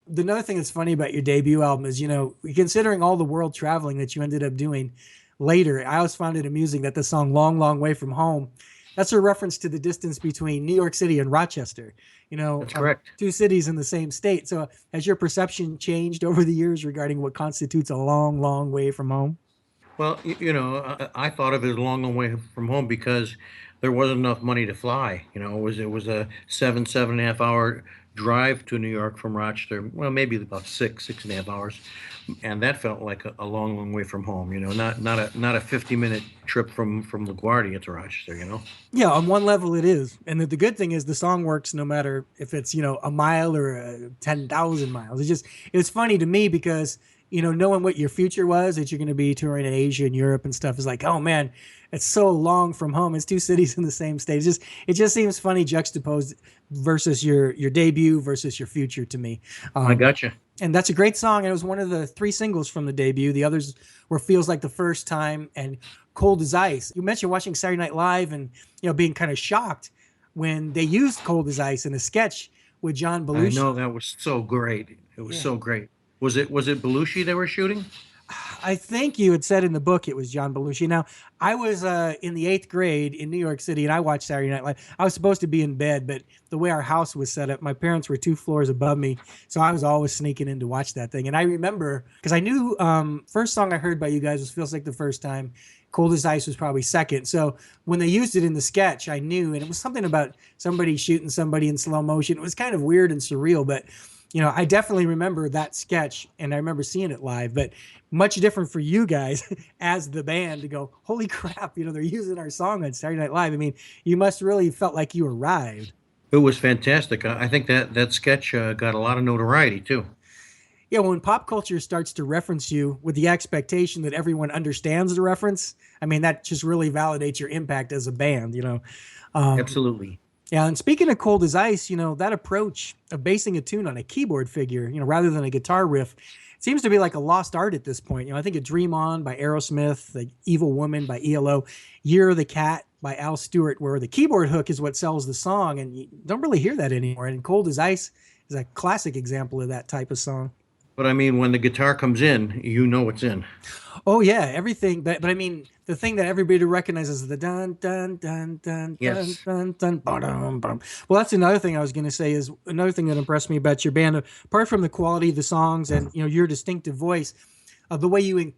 The another thing that's funny about your debut album is, considering all the world traveling that you ended up doing later, I always found it amusing that the song Long, Long Way from Home, that's a reference to the distance between New York City and Rochester, That's correct. two cities in the same state. So has your perception changed over the years regarding what constitutes a long, long way from home? Well, I thought of it as a long, long way from home because there wasn't enough money to fly. It was a 7.5 hour drive to New York from Rochester. Well, maybe about 6.5 hours, and that felt like a long, long way from home. Not a 50-minute trip from LaGuardia to Rochester. Yeah, on one level it is. And the good thing is the song works no matter if it's, a mile or 10,000 miles. It's funny to me because, knowing what your future was, that you're going to be touring in Asia and Europe and stuff is like, oh man, it's so long from home. It's two cities in the same state. It just seems funny juxtaposed versus your debut versus your future to me. I Um, gotcha. and that's a great song. It was one of the three singles from the debut. The others were Feels Like the First Time and Cold as Ice. You mentioned watching Saturday Night Live and being kind of shocked when they used Cold as Ice in a sketch with John I Belushi. know that was so great. It was Yeah. so great. Was it Belushi they were shooting? I think you had said in the book it was John Belushi. Now, I was in the eighth grade in New York City and I watched Saturday Night Live. I was supposed to be in bed, but the way our house was set up, my parents were two floors above me. So I was always sneaking in to watch that thing. And I remember because I knew first song I heard by you guys was Feels Like the First Time. Cold as Ice was probably second. So when they used it in the sketch, I knew, and it was something about somebody shooting somebody in slow motion. It was kind of weird and surreal, but I definitely remember that sketch and I remember seeing it live, but much different for you guys as the band to go, holy crap, they're using our song on Saturday Night Live. I mean, you must really felt like you arrived. It was fantastic. I think that sketch got a lot of notoriety too. Yeah, when pop culture starts to reference you with the expectation that everyone understands the reference, I mean, that just really validates your impact as a band. Um, Absolutely. Yeah, and speaking of Cold as Ice, that approach of basing a tune on a keyboard figure, rather than a guitar riff, seems to be like a lost art at this point. I think of Dream On by Aerosmith, The Evil Woman by ELO, Year of the Cat by Al Stewart, where the keyboard hook is what sells the song, and you don't really hear that anymore. And Cold as Ice is a classic example of that type of song. But I mean, when the guitar comes in, you know it's in. Oh yeah, everything. But I mean, the thing that everybody recognizes is the dun dun dun dun dun Yes. dun dun ba-dum, ba-dum. Well, that's another thing I was going to say is another thing that impressed me about your band, apart from the quality of the songs and your distinctive voice, the way you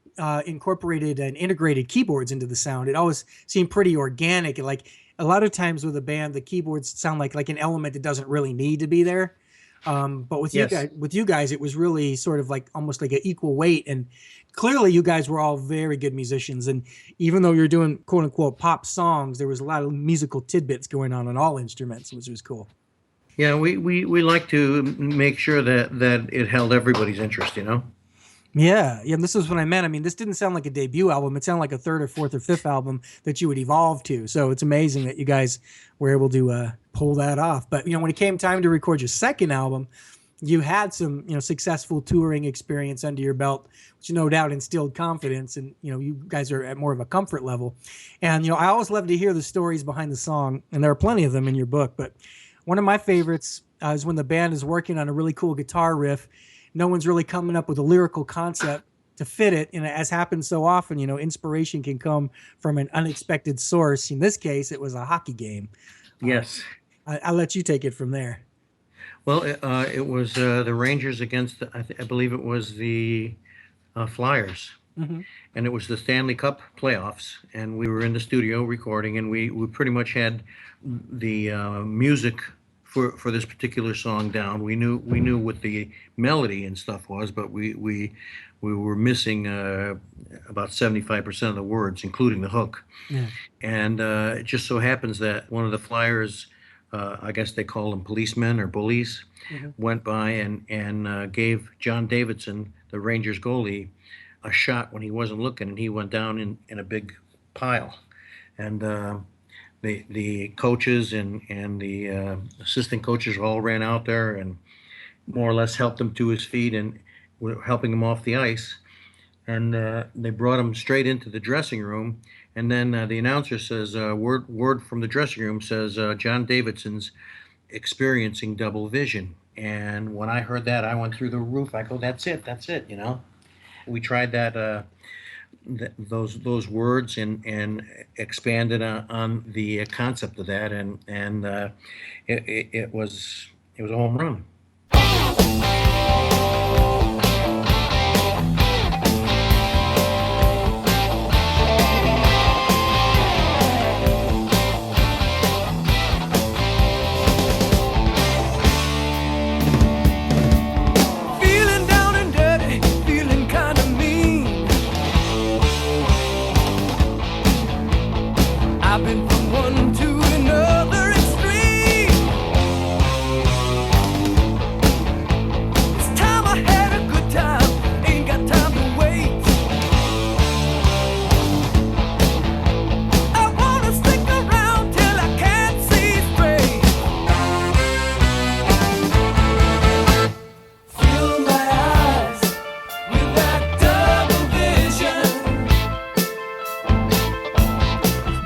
incorporated and integrated keyboards into the sound. It always seemed pretty organic. Like a lot of times with a band, the keyboards sound like an element that doesn't really need to be there. But Yes. with you guys, it was really sort of like almost like an equal weight. And clearly, you guys were all very good musicians. And even though you're doing quote unquote pop songs, there was a lot of musical tidbits going on all instruments, which was cool. Yeah, we like to make sure that it held everybody's interest. Yeah, yeah. And this is what I meant. I mean, this didn't sound like a debut album. It sounded like a third or fourth or fifth album that you would evolve to. So it's amazing that you guys were able to pull that off. But when it came time to record your second album, you had some successful touring experience under your belt, which no doubt instilled confidence. And you guys are at more of a comfort level. And I always love to hear the stories behind the song, and there are plenty of them in your book. But one of my favorites is when the band is working on a really cool guitar riff, no one's really coming up with a lyrical concept to fit it. And as happens so often, inspiration can come from an unexpected source. In this case, it was a hockey game. Um, Yes. I'll let you take it from there. Well, it was the Rangers against, I believe it was the Flyers, Hmm. and it was the Stanley Cup playoffs, and we were in the studio recording, and we pretty much had the music for this particular song down. We knew what the melody and stuff was, but we were missing about 75% of the words, including the hook. Yeah. And it just so happens that one of the Flyers, I guess they call them policemen or bullies, Hmm. went by and gave John Davidson, the Rangers goalie, a shot when he wasn't looking, and he went down in a big pile. And the coaches and the assistant coaches all ran out there and more or less helped him to his feet and were helping him off the ice. And they brought him straight into the dressing room. And then the announcer says, word from the dressing room says, John Davidson's experiencing double vision. And when I heard that, I went through the roof. I go, that's it, We tried that, those words and expanded on the concept of that, and it was a home run. Feeling down and dirty, feeling kinda mean. I've been from one to another extreme. This time I had a good time, ain't got time to wait. I wanna stick around till I can't see straight. Fill my eyes with that double vision.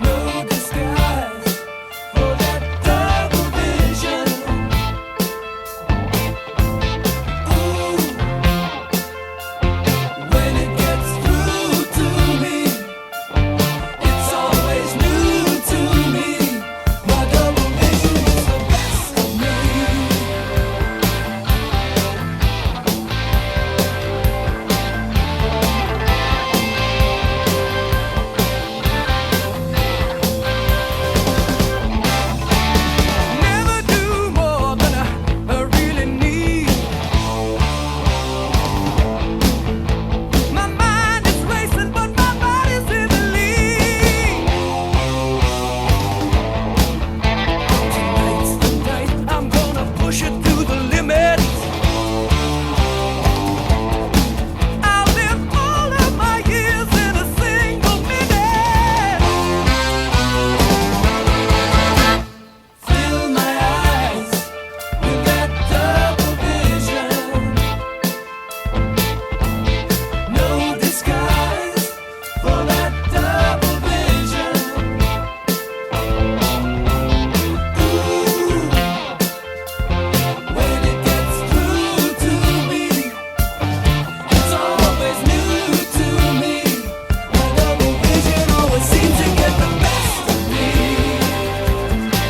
No disguise for that double vision. Ooh, when it gets through to me, it's always new to me. My double vision is the best of me. Never do more than I really need. My mind is racing, but my body's in the lead. Tonight's the night I'm gonna push it to the limit. I'll live all of my years in a single minute. Fill my eyes with that double vision. No disguise for that double vision. Ooh, when it gets through to me, it's always new to me. My double vision always seems to get the best of me.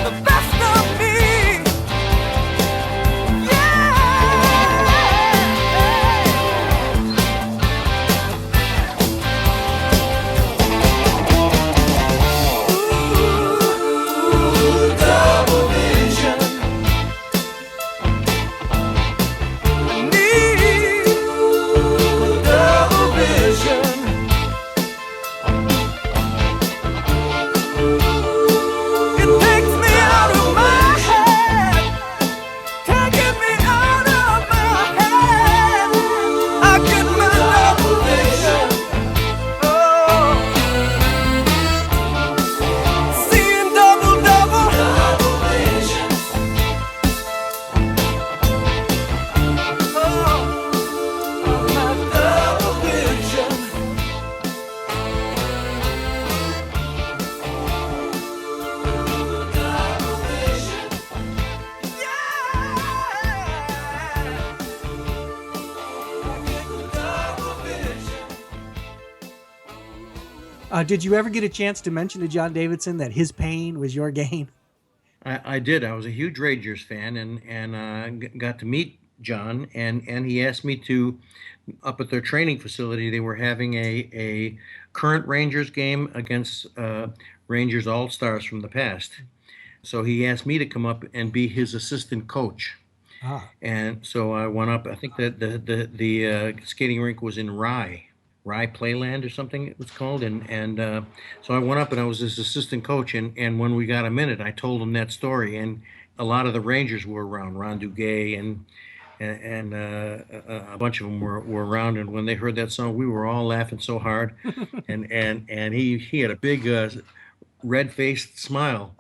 The best of me. Ooh, double vision. Need double vision. It takes me out of my head, taking me out of my head. I get my double vision. Oh, seeing double vision. Oh, my double vision. Double vision. Did you ever get a chance to mention to John Davidson that his pain was your gain? I did. I was a huge Rangers fan, and got to meet John, and he asked me to, up at their training facility, they were having a current Rangers game against Rangers All Stars from the past. So he asked me to come up and be his assistant coach. Ah, And so I went up. I think that the skating rink was in Rye Playland or something it was called. And so I went up and I was his assistant coach. And when we got a minute, I told him that story. And a lot of the Rangers were around, Ron Duguay and a bunch of them were around. And when they heard that song, we were all laughing so hard. And he had a big red-faced smile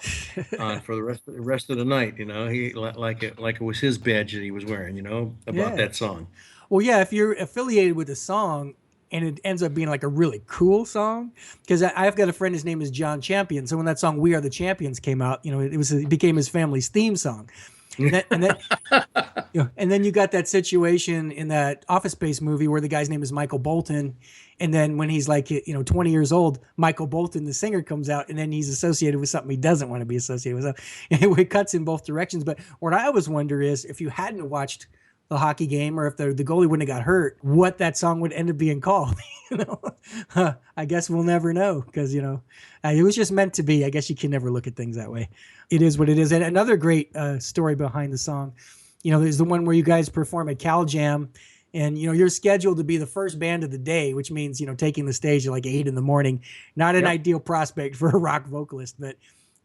on for the rest of the night. He like it was his badge that he was wearing. About Yeah. that song. well, yeah. If you're affiliated with a song and it ends up being like a really cool song, because I've got a friend, his name is John Champion. So when that song "We Are the Champions" came out, it became his family's theme song. And then you got that situation in that Office Space movie where the guy's name is Michael Bolton, and then when he's like 20 years old, Michael Bolton, the singer, comes out, and then he's associated with something he doesn't want to be associated with. So it cuts in both directions. But what I always wonder is if you hadn't watched the hockey game, or if the goalie wouldn't have got hurt, what that song would end up being called. I guess we'll never know, because it was just meant to be. I guess you can never look at things that way. It is what it is. And another great story behind the song, there's the one where you guys perform at Cal Jam, and you're scheduled to be the first band of the day, which means taking the stage at like 8 a.m. Not an ideal prospect for a rock vocalist, but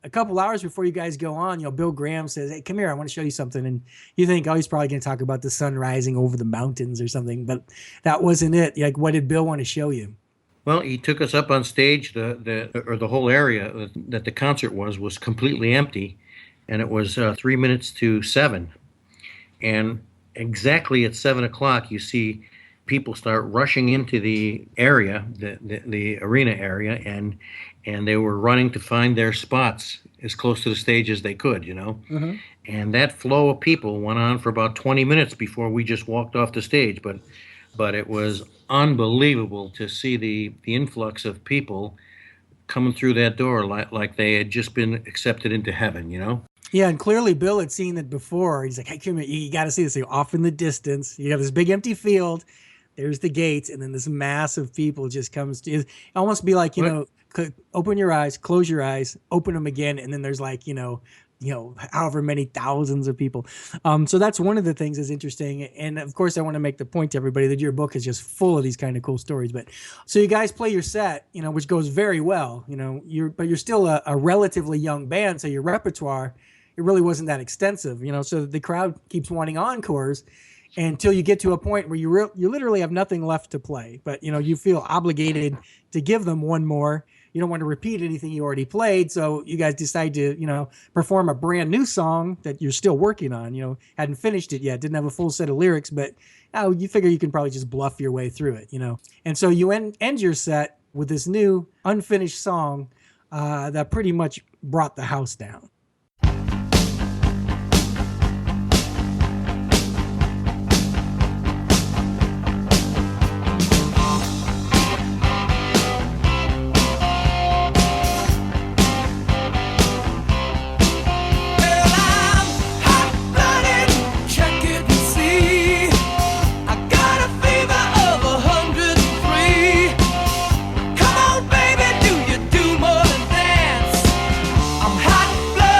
a couple hours before you guys go on, Bill Graham says, "Hey, come here, I want to show you something." And you think, oh, he's probably going to talk about the sun rising over the mountains or something, but that wasn't it. Like, what did Bill want to show you? Well, he took us up on stage. The whole area that the concert was completely empty, and it was 3 minutes to 7, and exactly at 7 o'clock, you see people start rushing into the area, the arena area, and they were running to find their spots as close to the stage as they could, Mm-hmm. And that flow of people went on for about 20 minutes before we just walked off the stage. But it was unbelievable to see the influx of people coming through that door like they had just been accepted into heaven, Yeah, and clearly Bill had seen it before. He's like, "Hey, come here, you got to see this." So off in the distance, you have this big empty field. There's the gates, and then this mass of people just comes to. It almost be like open your eyes, close your eyes, open them again, and then there's like however many thousands of people. So that's one of the things that's interesting. And of course, I want to make the point to everybody that your book is just full of these kind of cool stories. But so you guys play your set, which goes very well. You're still a relatively young band, so your repertoire, it really wasn't that extensive. So the crowd keeps wanting encores until you get to a point where you literally have nothing left to play. But you feel obligated to give them one more. You don't want to repeat anything you already played, so you guys decide to, perform a brand new song that you're still working on. Hadn't finished it yet, didn't have a full set of lyrics, but you figure you can probably just bluff your way through it, And so you end your set with this new unfinished song that pretty much brought the house down. Well, I'm hot-blooded, check it and see. I got a fever of 103. Come on, baby, do you do more than dance? I'm hot-blooded.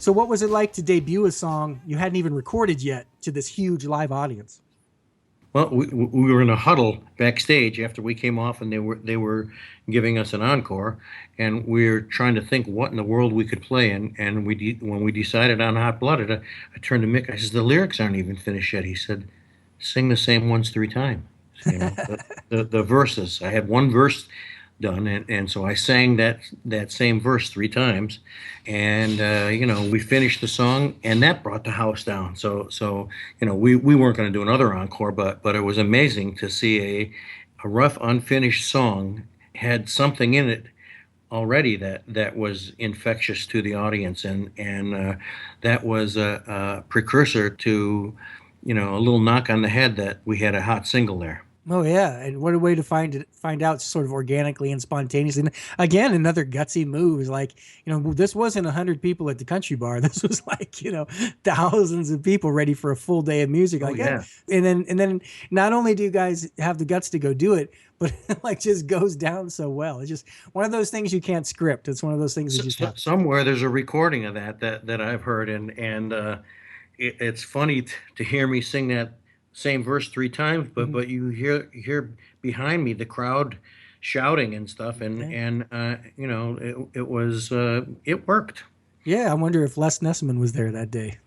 So what was it like to debut a song you hadn't even recorded yet to this huge live audience? Well, we were in a huddle backstage after we came off, and they were giving us an encore, and we were trying to think what in the world we could play. And when we decided on Hot Blooded, I turned to Mick. I said, "The lyrics aren't even finished yet." He said, "Sing the same ones 3 times." You know, the verses. I had one verse done, and so I sang that same verse 3 times, and we finished the song, and that brought the house down. So we weren't going to do another encore, but it was amazing to see a rough unfinished song had something in it already that was infectious to the audience, and that was a precursor to a little knock on the head that we had a hot single there. Oh yeah, and what a way to find out sort of organically and spontaneously. And again, another gutsy move is like, this wasn't 100 people at the country bar. This was like, thousands of people ready for a full day of music. Like, yeah. And then not only do you guys have the guts to go do it, but it like just goes down so well. It's just one of those things you can't script. It's one of those things that just happens. Somewhere there's a recording of that I've heard, and it's funny to hear me sing that same verse 3 times, but you hear behind me the crowd shouting and stuff, and it was it worked. Yeah, I wonder if Les Nessman was there that day.